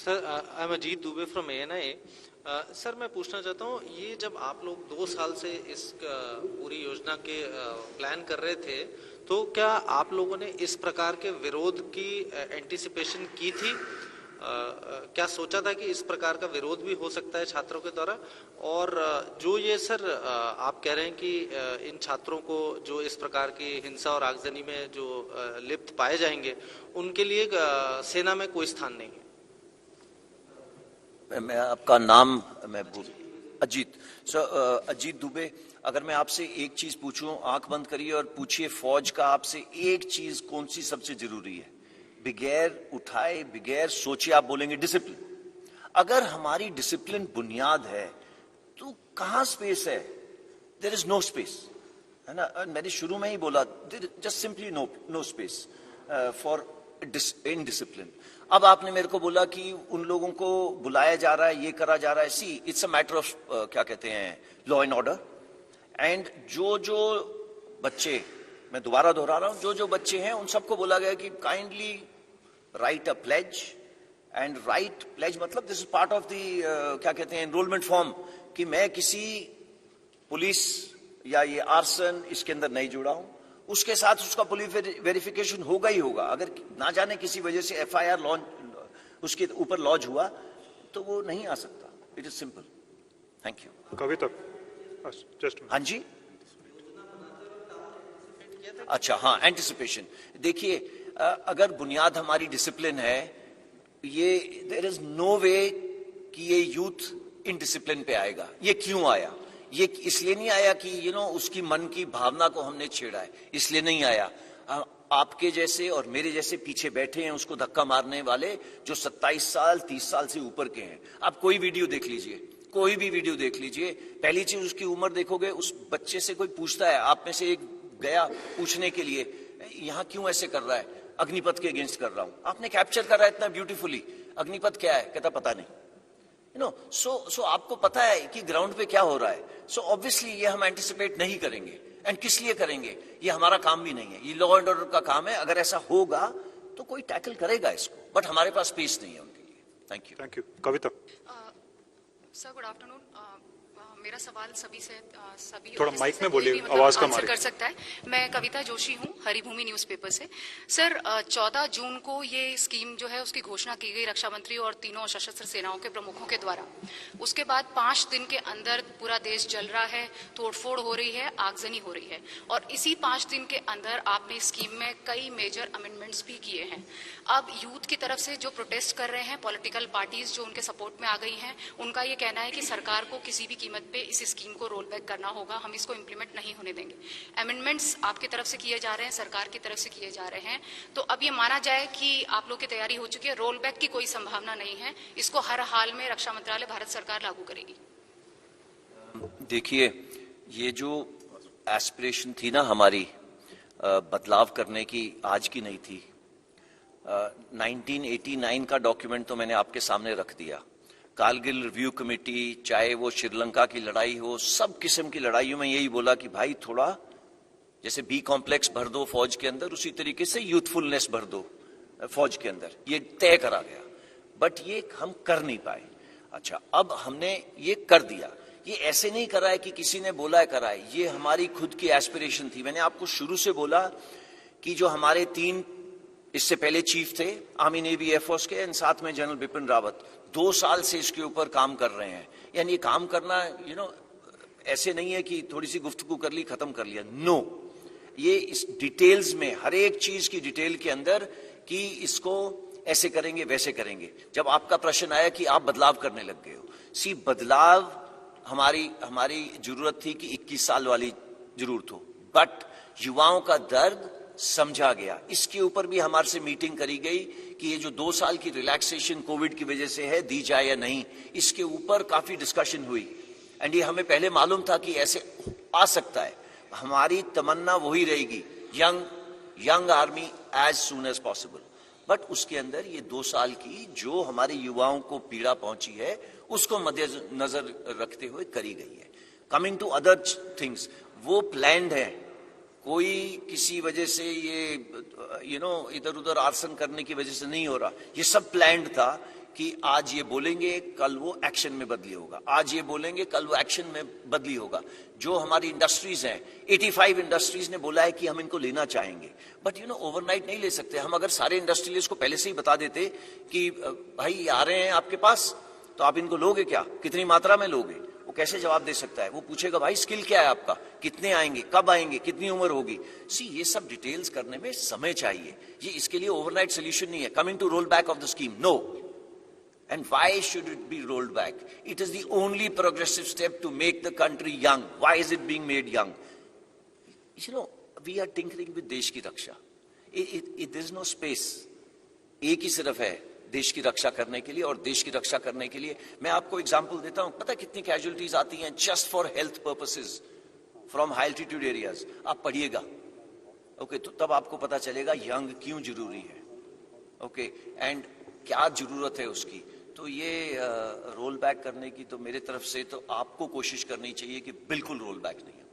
Sir, I am Ajit Dubey from ANI। Sir, मैं पूछना चाहता हूँ, ये जब आप लोग 2 साल से इस पूरी योजना के प्लान कर रहे थे, तो क्या आप लोगों ने इस प्रकार के विरोध की एंटिसिपेशन की थी? क्या सोचा था कि इस प्रकार का विरोध भी हो सकता है छात्रों के द्वारा? और जो ये सर आप कह रहे हैं कि इन छात्रों को जो इस प्रकार की हिंसा और आगजनी में जो लिप्त पाए जाएंगे, उनके लिए सेना में कोई स्थान नहीं है। मैं आपका नाम मैं भूल अजीत सर, अजीत दुबे। अगर मैं आपसे एक चीज पूछूं, आंख बंद करिए और पूछिए, फौज का आपसे एक चीज कौन सी सबसे जरूरी है? बगैर उठाए, बगैर सोचे आप बोलेंगे डिसिप्लिन। अगर हमारी डिसिप्लिन बुनियाद है तो कहां स्पेस है? देयर इज नो स्पेस, है ना। मैंने शुरू में ही बोला, just simply no space for indiscipline. अब आपने मेरे को बोला कि उन लोगों को बुलाया जा रहा है, ये करा जा रहा है। सी, इट्स अ मैटर ऑफ क्या कहते हैं, लॉ एंड ऑर्डर। एंड जो बच्चे, मैं दोबारा दोहरा रहा हूं, जो बच्चे हैं उन सबको बोला गया कि kindly write a pledge. And write pledge मतलब this is part of the क्या कहते हैं, एनरोलमेंट फॉर्म, कि मैं किसी पुलिस या ये आर्सन इसके अंदर नहीं जुड़ा हूं। उसके साथ उसका पुलिस वेरिफिकेशन होगा ही होगा। अगर ना जाने किसी वजह से FIR लॉन्च उसके ऊपर लॉन्च हुआ तो वो नहीं आ सकता। It is simple. Thank you. Kavita, just हाँ जी, अच्छा, हाँ, एंटिसिपेशन। देखिए, अगर बुनियाद हमारी डिसिप्लिन है, ये देयर इज नो वे कि ये यूथ इनडिसिप्लिन पे आएगा। ये क्यों आया? ये इसलिए नहीं आया कि उसकी मन की भावना को हमने छेड़ा है, इसलिए नहीं आया। आपके जैसे और मेरे जैसे पीछे बैठे हैं उसको धक्का मारने वाले, जो 27 साल 30 साल से ऊपर के हैं। आप कोई वीडियो देख लीजिए, कोई भी वीडियो देख लीजिए, पहली चीज उसकी उम्र देखोगे। उस बच्चे से कोई पूछता है, आप में से एक गया पूछने के लिए, यहां क्यों ऐसे कर रहा है? अग्निपथ के अगेंस्ट कर रहा हूं। आपने कैप्चर करा इतना ब्यूटीफुली, अग्निपथ क्या है? कहता पता नहीं। सो आपको पता है कि ग्राउंड पे क्या हो रहा है। सो ऑब्वियसली ये हम एंटिसिपेट नहीं करेंगे। एंड किस लिए करेंगे? ये हमारा काम भी नहीं है, ये लॉ एंड ऑर्डर का काम है। अगर ऐसा होगा तो कोई टैकल करेगा इसको, बट हमारे पास स्पेस नहीं है उनके लिए। Thank you. Thank you. Kavita sir, good afternoon. मेरा सवाल सभी थोड़ा माइक में बोलिए, आवाज कम आ रही है। कर सकता है। मैं कविता जोशी हूँ, हरिभूमि न्यूज़पेपर से। सर, 14 जून को ये स्कीम जो है उसकी घोषणा की गई रक्षा मंत्री और तीनों सशस्त्र सेनाओं के प्रमुखों के द्वारा। उसके बाद 5 दिन के अंदर पूरा देश जल रहा है, तोड़फोड़ हो रही है, आगजनी हो रही है, और इसी 5 दिन के अंदर आपने स्कीम में कई मेजर अमेंडमेंट्स भी किए हैं। अब यूथ की तरफ से जो प्रोटेस्ट कर रहे हैं, पॉलिटिकल पार्टीज जो उनके सपोर्ट में आ गई हैं, उनका ये कहना है कि सरकार को किसी भी कीमत पे इस स्कीम को रोल बैक करना होगा, हम इसको इम्प्लीमेंट नहीं होने देंगे। अमेंडमेंट्स आपकी तरफ से किए जा रहे हैं, सरकार की तरफ से किए जा रहे हैं, तो अब ये माना जाए कि आप लोग की तैयारी हो चुकी है, रोल बैक की कोई संभावना नहीं है, इसको हर हाल में रक्षा मंत्रालय, भारत सरकार लागू करेगी। देखिए, ये जो एस्पिरेशन थी ना हमारी बदलाव करने की, आज की नहीं थी। 1989 का डॉक्यूमेंट तो मैंने आपके सामने रख दिया। कारगिल रिव्यू कमेटी, चाहे वो श्रीलंका की लड़ाई हो, सब किस्म की लड़ाइयों में यही बोला कि भाई थोड़ा जैसे B कॉम्प्लेक्स भर दो फौज के अंदर, उसी तरीके से यूथफुलनेस भर दो फौज के अंदर। ये तय करा गया, बट ये हम कर नहीं पाए। अच्छा, अब हमने ये कर दिया। ये ऐसे नहीं करा है कि किसी ने बोला है करा है, ये हमारी खुद की एस्पिरेशन थी। मैंने आपको शुरू से बोला कि जो हमारे 3 इससे पहले चीफ थे आर्मी, नेवी, एयरफोर्स के, एंड साथ में जनरल बिपिन रावत, 2 साल से इसके ऊपर काम कर रहे हैं। यानी ये काम करना ऐसे नहीं है कि थोड़ी सी गुफ्तगू कर ली, खत्म कर लिया। नो, ये इस डिटेल्स में, हर एक चीज की डिटेल के अंदर, कि इसको ऐसे करेंगे, वैसे करेंगे। जब आपका प्रश्न आया कि आप बदलाव करने लग गए हो, सी, बदलाव हमारी जरूरत थी कि 21 साल वाली जरूरत हो, बट युवाओं का दर्द समझा गया। इसके ऊपर भी हमारे से मीटिंग करी गई कि ये जो 2 साल की रिलैक्सेशन कोविड की वजह से है, दी जाए या नहीं। इसके ऊपर काफी डिस्कशन हुई, एंड ये हमें पहले मालूम था कि ऐसे आ सकता है। हमारी तमन्ना वही रहेगी, young army as soon as possible, but उसके अंदर ये 2 साल की जो हमारे युवाओं को पीड़ा पहुंची है, उसको मद्देनजर रखते हुए करी गई है। कमिंग टू अदर थिंग्स, वो प्लान्ड है, कोई किसी वजह से ये इधर उधर आर्सन करने की वजह से नहीं हो रहा। ये सब प्लान्ड था। कि आज ये बोलेंगे कल वो एक्शन में बदली होगा, आज ये बोलेंगे कल वो एक्शन में बदली होगा। जो हमारी इंडस्ट्रीज हैं, 85 इंडस्ट्रीज ने बोला है कि हम इनको लेना चाहेंगे, बट ओवरनाइट नहीं ले सकते। हम अगर सारे इंडस्ट्रियलिस्ट को पहले से ही बता देते कि भाई आ रहे हैं आपके पास, तो आप इनको लोगे क्या, कितनी मात्रा में लोगे, वो कैसे जवाब दे सकता है? वो पूछेगा भाई स्किल क्या है आपका, कितने आएंगे, कब आएंगे, कितनी उम्र होगी। सी, ये सब डिटेल्स करने में समय चाहिए, ये इसके लिए ओवरनाइट सोल्यूशन नहीं है। Coming to roll back of the scheme, no. And why should it be rolled back? It is the only progressive step to make the country young. Why is it being made young? We are tinkering with देश की रक्षा. There is no space. एक ही सिर्फ है देश की रक्षा करने के लिए, और देश की रक्षा करने के लिए मैं आपको एग्जांपल देता हूं। पता है कितनी कैजुअलिटीज आती हैं just for health purposes from high altitude areas? आप पढ़िएगा, ओके, तो तब आपको पता चलेगा यंग क्यों जरूरी है, ओके, एंड क्या जरूरत है उसकी। तो ये रोल बैक करने की तो मेरे तरफ से तो आपको कोशिश करनी चाहिए कि बिल्कुल रोल बैक नहीं है।